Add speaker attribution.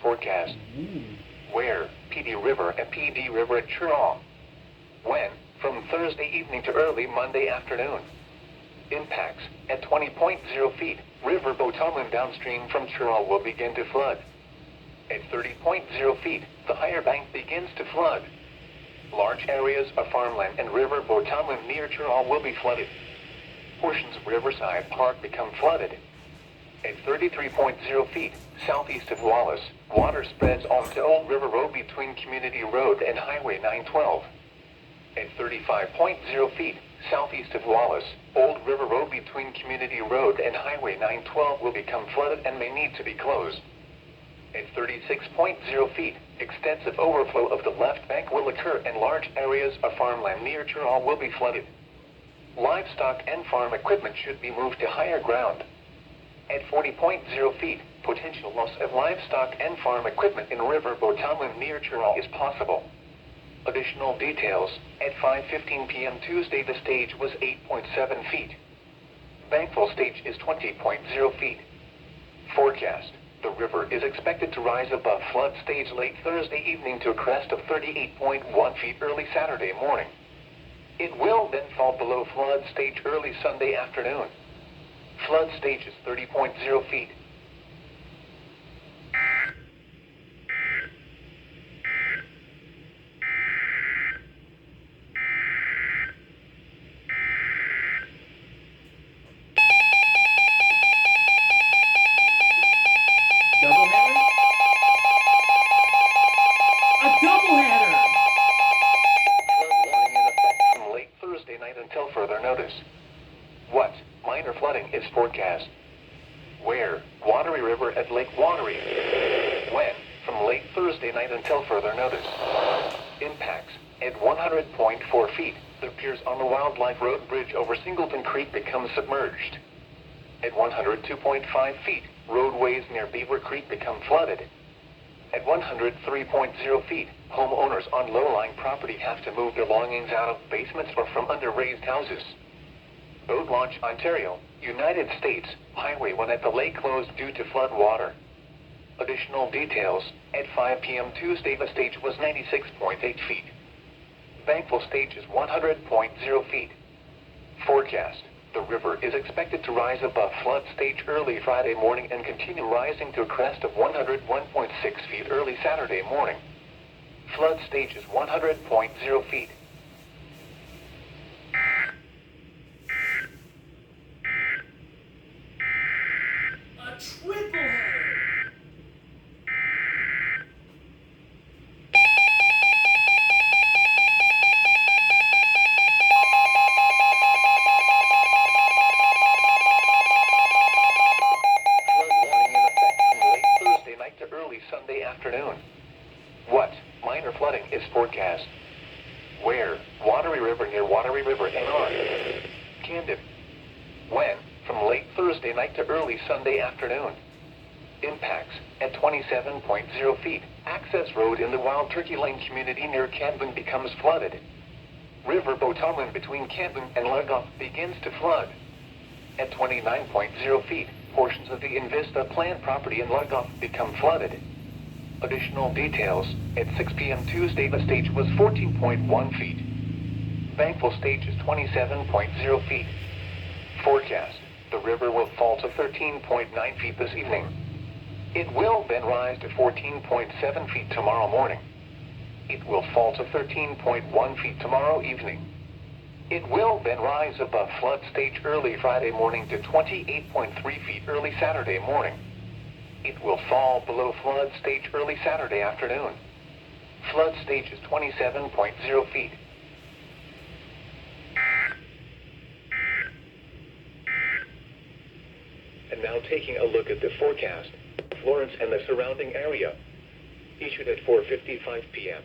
Speaker 1: forecast. Where? PD River and PD River at Churall. When? From Thursday evening to early Monday afternoon. Impacts. At 20.0 feet, River Botomlin downstream from Churall will begin to flood. At 30.0 feet, the higher bank begins to flood. Large areas of farmland and River Botomlin near Churall will be flooded. Portions of Riverside Park become flooded. At 33.0 feet, southeast of Wallace, water spreads onto Old River Road between Community Road and Highway 912. At 35.0 feet, southeast of Wallace, Old River Road between Community Road and Highway 912 will become flooded and may need to be closed. At 36.0 feet, extensive overflow of the left bank will occur and large areas of farmland near Churall will be flooded. Livestock and farm equipment should be moved to higher ground. At 40.0 feet, potential loss of livestock and farm equipment in River Botomlin near Churall is possible. Additional details. At 5:15 p.m. Tuesday, the stage was 8.7 feet. Bankfull stage is 20.0 feet. Forecast. The river is expected to rise above flood stage late Thursday evening to a crest of 38.1 feet early Saturday morning. It will then fall below flood stage early Sunday afternoon. Flood stage is 30.0 feet.
Speaker 2: Doubleheader? A doubleheader!
Speaker 1: Flood warning in effect from late Thursday night until further notice. What? Minor flooding is forecast. Where? Watery River at Lake Watery. When? From late Thursday night until further notice. Impacts. At 100.4 feet, the piers on the Wildlife Road Bridge over Singleton Creek become submerged. At 102.5 feet, roadways near Beaver Creek become flooded. At 103.0 feet, homeowners on low-lying property have to move belongings out of basements or from under raised houses. Boat Launch, Ontario, United States, Highway 1 at the lake closed due to flood water. Additional details. At 5 p.m. Tuesday, the stage was 96.8 feet. Bankfull stage is 100.0 feet. Forecast. The river is expected to rise above flood stage early Friday morning and continue rising to a crest of 101.6 feet early Saturday morning. Flood stage is 100.0 feet.
Speaker 2: A triple header!
Speaker 1: Sunday afternoon. What? Minor flooding is forecast. Where? Watery River near Watery River NR. Camden. When? From late Thursday night to early Sunday afternoon. Impacts. At 27.0 feet, access road in the Wild Turkey Lane community near Camden becomes flooded. River Botomlin between Camden and Legoff begins to flood. At 29.0 feet, portions of the Invista plant property in Legoff become flooded. Additional details. At 6 p.m. Tuesday, the stage was 14.1 feet. Bankfull stage is 27.0 feet. Forecast. The river will fall to 13.9 feet this evening. It will then rise to 14.7 feet tomorrow morning. It will fall to 13.1 feet tomorrow evening. It will then rise above flood stage early Friday morning to 28.3 feet early Saturday morning. It will fall below flood stage early Saturday afternoon. Flood stage is 27.0 feet. And now taking a look at the forecast. Florence and the surrounding area. Issued at 4:55 p.m.